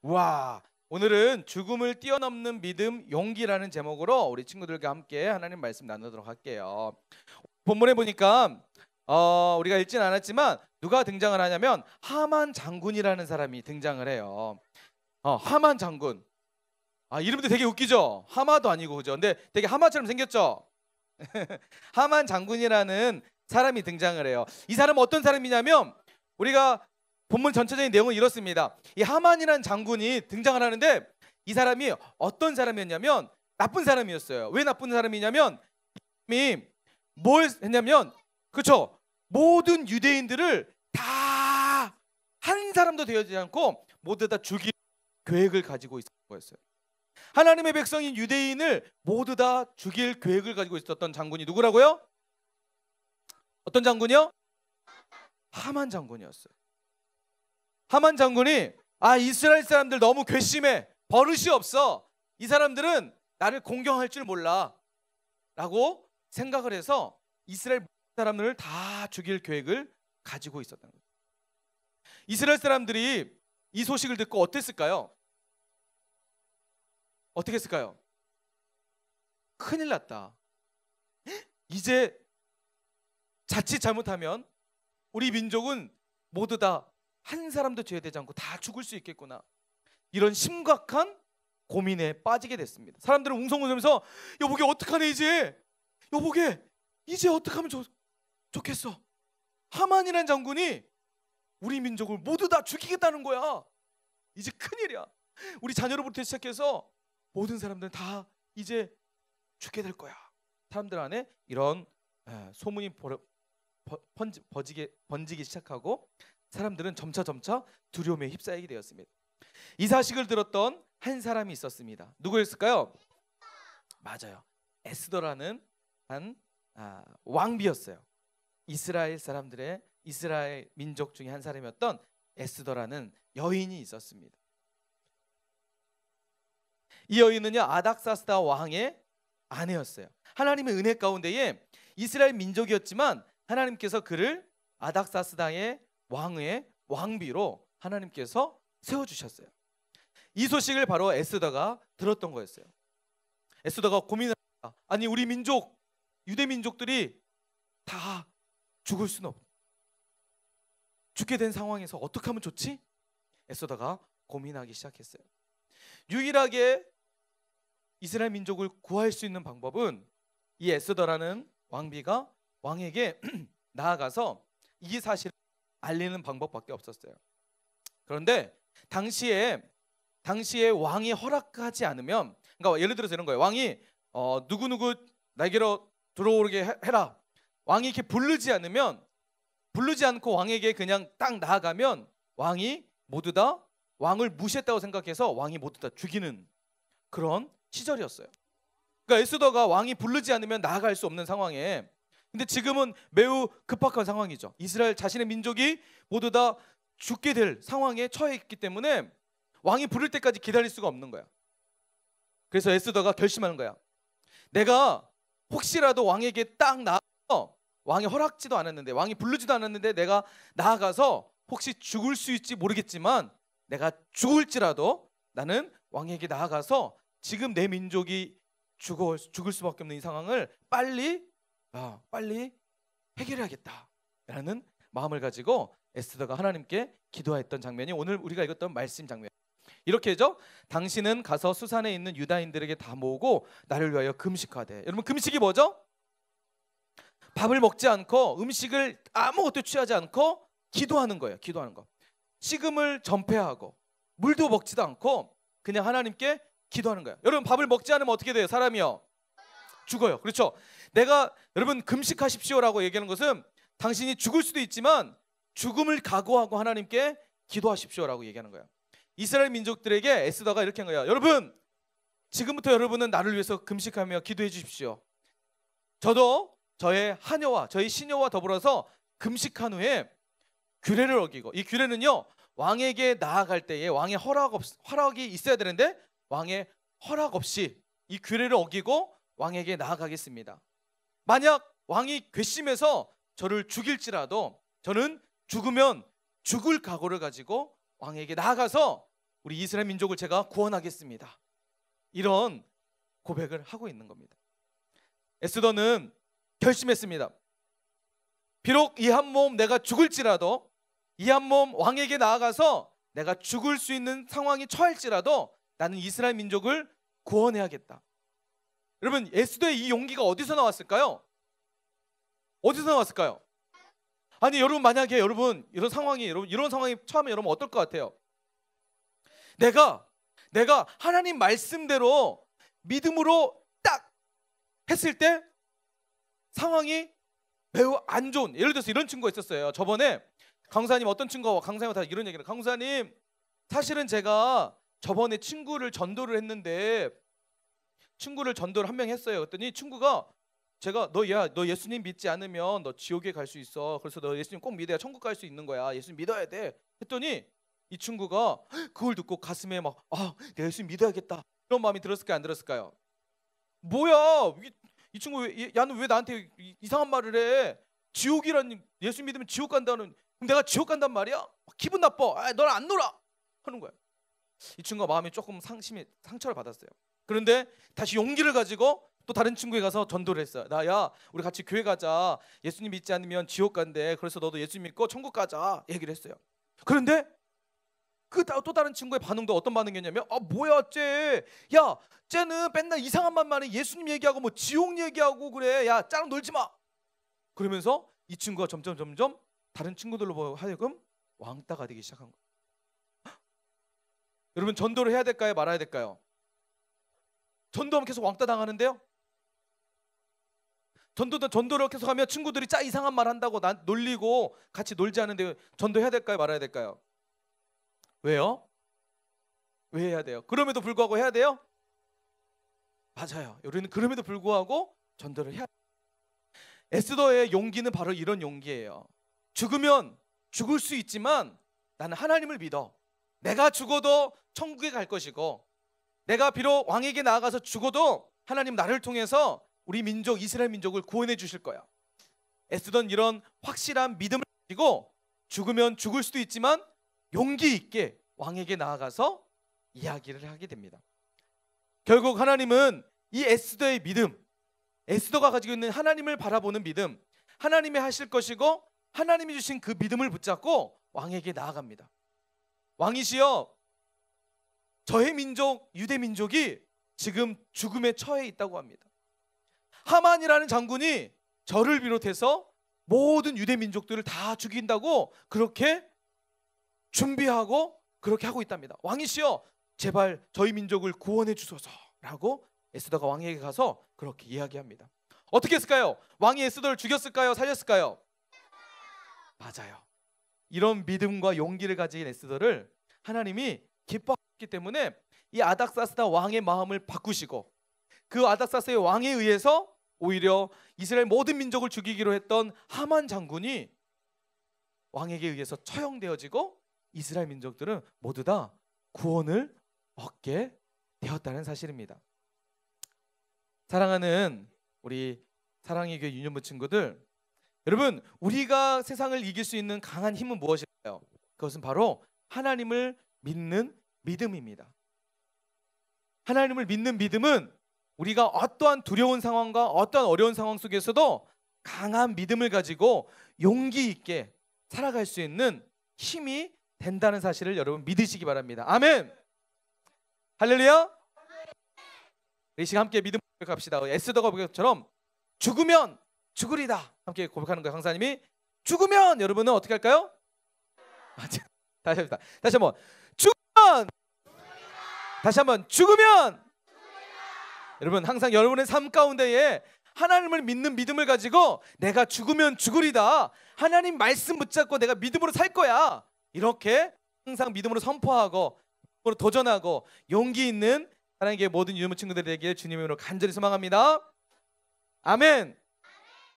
와, 오늘은 죽음을 뛰어넘는 믿음, 용기라는 제목으로 우리 친구들과 함께 하나님 말씀 나누도록 할게요. 본문에 보니까 우리가 읽진 않았지만 누가 등장을 하냐면 하만 장군이라는 사람이 등장을 해요. 하만 장군. 이름도 되게 웃기죠? 하마도 아니고 그죠? 근데 되게 하마처럼 생겼죠? 하만 장군이라는 사람이 등장을 해요. 이 사람은 어떤 사람이냐면 우리가 본문 전체적인 내용은 이렇습니다. 이 하만이라는 장군이 등장을 하는데 이 사람이 어떤 사람이었냐면 나쁜 사람이었어요. 왜 나쁜 사람이냐면 이 뭘 했냐면 그렇죠? 모든 유대인들을 다 한 사람도 되어지지 않고 모두 다 죽일 계획을 가지고 있었던 거였어요. 하나님의 백성인 유대인을 모두 다 죽일 계획을 가지고 있었던 장군이 누구라고요? 어떤 장군이요? 하만 장군이었어요. 하만 장군이 이스라엘 사람들 너무 괘씸해, 버릇이 없어, 이 사람들은 나를 공경할 줄 몰라 라고 생각을 해서 이스라엘 사람들을 다 죽일 계획을 가지고 있었던 거예요. 이스라엘 사람들이 이 소식을 듣고 어땠을까요? 어떻게 했을까요? 큰일 났다. 이제 자칫 잘못하면 우리 민족은 모두 다 한 사람도 제외되지 않고 다 죽을 수 있겠구나. 이런 심각한 고민에 빠지게 됐습니다. 사람들은 웅성웅성하면서 여보게 어떡하네 이제. 여보게 이제 어떡하면 좋겠어. 하만이라는 장군이 우리 민족을 모두 다 죽이겠다는 거야. 이제 큰일이야. 우리 자녀로부터 시작해서 모든 사람들은 다 이제 죽게 될 거야. 사람들 안에 이런 소문이 번지기 시작하고 사람들은 점차 두려움에 휩싸이게 되었습니다. 이 사실을 들었던 한 사람이 있었습니다. 누구였을까요? 맞아요. 에스더라는 한 왕비였어요. 이스라엘 민족 중에 한 사람이었던 에스더라는 여인이 있었습니다. 이 여인은요 아닥사스다 왕의 아내였어요. 하나님의 은혜 가운데에 이스라엘 민족이었지만 하나님께서 그를 아닥사스다의 왕의 왕비로 하나님께서 세워주셨어요. 이 소식을 바로 에스더가 들었던 거였어요. 에스더가 고민합니다. 아니 우리 민족, 유대 민족들이 다 죽을 수는 없고 죽게 된 상황에서 어떻게 하면 좋지? 에스더가 고민하기 시작했어요. 유일하게 이스라엘 민족을 구할 수 있는 방법은 이 에스더라는 왕비가 왕에게 나아가서 이 사실을 알리는 방법밖에 없었어요. 그런데 당시에 왕이 허락하지 않으면, 그러니까 예를 들어서 이런 거예요. 왕이 누구누구 나에게로 들어오게 해라. 왕이 이렇게 부르지 않고 왕에게 그냥 딱 나아가면 왕이 모두 다 왕을 무시했다고 생각해서 왕이 모두 다 죽이는 그런 시절이었어요. 그러니까 에스더가 왕이 부르지 않으면 나아갈 수 없는 상황에, 근데 지금은 매우 급박한 상황이죠. 이스라엘 자신의 민족이 모두 다 죽게 될 상황에 처해 있기 때문에 왕이 부를 때까지 기다릴 수가 없는 거야. 그래서 에스더가 결심하는 거야. 내가 혹시라도 왕에게 딱 나가서, 왕이 허락지도 않았는데, 왕이 부르지도 않았는데 내가 나아가서 혹시 죽을 수 있지 모르겠지만 내가 죽을지라도 나는 왕에게 나아가서 지금 내 민족이 죽을 수밖에 없는 이 상황을 빨리 해결해야겠다라는 마음을 가지고 에스더가 하나님께 기도했던 장면이 오늘 우리가 읽었던 말씀 장면. 이렇게 해죠. 당신은 가서 수산에 있는 유다인들에게 다 모으고 나를 위하여 금식하되. 여러분 금식이 뭐죠? 밥을 먹지 않고 음식을 아무것도 취하지 않고 기도하는 거예요. 기도하는 거. 식음을 전폐하고 물도 먹지도 않고 그냥 하나님께 기도하는 거예요. 여러분 밥을 먹지 않으면 어떻게 돼요? 사람이요. 죽어요. 그렇죠? 내가 여러분 금식하십시오라고 얘기하는 것은 당신이 죽을 수도 있지만 죽음을 각오하고 하나님께 기도하십시오라고 얘기하는 거예요. 이스라엘 민족들에게 에스더가 이렇게 한 거예요. 여러분 지금부터 여러분은 나를 위해서 금식하며 기도해 주십시오. 저도 저의 하녀와 저희 시녀와 더불어서 금식한 후에 규례를 어기고, 이 규례는요 왕에게 나아갈 때에 왕의 허락이 있어야 되는데 왕의 허락 없이 이 규례를 어기고 왕에게 나아가겠습니다. 만약 왕이 괘씸해서 저를 죽일지라도 저는 죽으면 죽을 각오를 가지고 왕에게 나아가서 우리 이스라엘 민족을 제가 구원하겠습니다. 이런 고백을 하고 있는 겁니다. 에스더는 결심했습니다. 비록 이 한 몸 내가 죽을지라도, 이 한 몸 왕에게 나아가서 내가 죽을 수 있는 상황이 처할지라도 나는 이스라엘 민족을 구원해야겠다. 여러분, 에스더의 이 용기가 어디서 나왔을까요? 어디서 나왔을까요? 아니 여러분, 만약에 여러분 이런 상황이 처음에 여러분 어떨 것 같아요? 내가 하나님 말씀대로 믿음으로 딱 했을 때 상황이 매우 안 좋은, 예를 들어서 이런 친구가 있었어요. 저번에 강사님, 어떤 친구가 강사님 다 이런 얘기를, 강사님 사실은 제가 저번에 친구를 전도를 했는데, 친구를 전도를 한 명 했어요. 그랬더니 친구가, 제가 너 예수님 믿지 않으면 너 지옥에 갈 수 있어. 그래서 너 예수님 꼭 믿어야 천국 갈 수 있는 거야. 예수님 믿어야 돼. 했더니 이 친구가 그걸 듣고 가슴에 막, 내가 예수님 믿어야겠다, 이런 마음이 들었을까요, 안 들었을까요? 뭐야, 이 친구 야는 왜 나한테 이상한 말을 해? 지옥이란, 예수 믿으면 지옥 간다는, 그럼 내가 지옥 간단 말이야? 기분 나빠. 널 안 놀아 하는 거야. 이 친구가 마음이 조금 상처를 받았어요. 그런데 다시 용기를 가지고 또 다른 친구에 가서 전도를 했어요. 야, 우리 같이 교회 가자. 예수님 믿지 않으면 지옥 간대. 그래서 너도 예수 믿고 천국 가자, 얘기를 했어요. 그런데 또 다른 친구의 반응도 어떤 반응이었냐면, 뭐야 쟤는 맨날 이상한 말만 해. 예수님 얘기하고 뭐 지옥 얘기하고 그래. 야, 쟤랑 놀지 마. 그러면서 이 친구가 점점 다른 친구들로 하여금 왕따가 되기 시작한 거예요. 여러분, 전도를 해야 될까요, 말아야 될까요? 전도하면 계속 왕따 당하는데요. 전도를 계속 하면 친구들이 이상한 말 한다고 난 놀리고 같이 놀지 않는데, 전도해야 될까요, 말아야 될까요? 왜요? 왜 해야 돼요? 그럼에도 불구하고 해야 돼요? 맞아요. 우리는 그럼에도 불구하고 전도를 해야 돼요. 에스더의 용기는 바로 이런 용기예요. 죽으면 죽을 수 있지만 나는 하나님을 믿어. 내가 죽어도 천국에 갈 것이고, 내가 비록 왕에게 나아가서 죽어도 하나님 나를 통해서 우리 민족, 이스라엘 민족을 구원해 주실 거야. 에스더는 이런 확실한 믿음을 가지고 죽으면 죽을 수도 있지만 용기 있게 왕에게 나아가서 이야기를 하게 됩니다. 결국 하나님은 이 에스더의 믿음, 에스더가 가지고 있는 하나님을 바라보는 믿음, 하나님이 하실 것이고 하나님이 주신 그 믿음을 붙잡고 왕에게 나아갑니다. 왕이시여, 저의 민족, 유대 민족이 지금 죽음에 처해 있다고 합니다. 하만이라는 장군이 저를 비롯해서 모든 유대 민족들을 다 죽인다고 그렇게 준비하고 그렇게 하고 있답니다. 왕이시여, 제발 저희 민족을 구원해 주소서라고 에스더가 왕에게 가서 그렇게 이야기합니다. 어떻게 했을까요? 왕이 에스더를 죽였을까요, 살렸을까요? 맞아요. 이런 믿음과 용기를 가진 에스더를 하나님이 기뻐하셨기 때문에 이 아닥사스다 왕의 마음을 바꾸시고, 그 아닥사스의 왕에 의해서 오히려 이스라엘 모든 민족을 죽이기로 했던 하만 장군이 왕에게 의해서 처형되어지고 이스라엘 민족들은 모두 다 구원을 얻게 되었다는 사실입니다. 사랑하는 우리 사랑의 교회 유년부 친구들, 여러분, 우리가 세상을 이길 수 있는 강한 힘은 무엇일까요? 그것은 바로 하나님을 믿는 믿음입니다. 하나님을 믿는 믿음은 우리가 어떠한 두려운 상황과 어떠한 어려운 상황 속에서도 강한 믿음을 가지고 용기 있게 살아갈 수 있는 힘이 된다는 사실을 여러분 믿으시기 바랍니다. 아멘. 할렐루야. 이 시간 함께 믿음 고백합시다. 에스더가 고백처럼 죽으면 죽으리다 함께 고백하는 거예요. 강사님이 죽으면, 여러분은 어떻게 할까요? 다시 합시다. 다시 한번 죽으면, 다시 한번 죽으면. 여러분, 항상 여러분의 삶 가운데에 하나님을 믿는 믿음을 가지고 내가 죽으면 죽으리다, 하나님 말씀 붙잡고 내가 믿음으로 살 거야, 이렇게 항상 믿음으로 선포하고 믿음으로 도전하고 용기 있는 하나님께 모든 유무 친구들에게 주님의 이름으로 간절히 소망합니다. 아멘.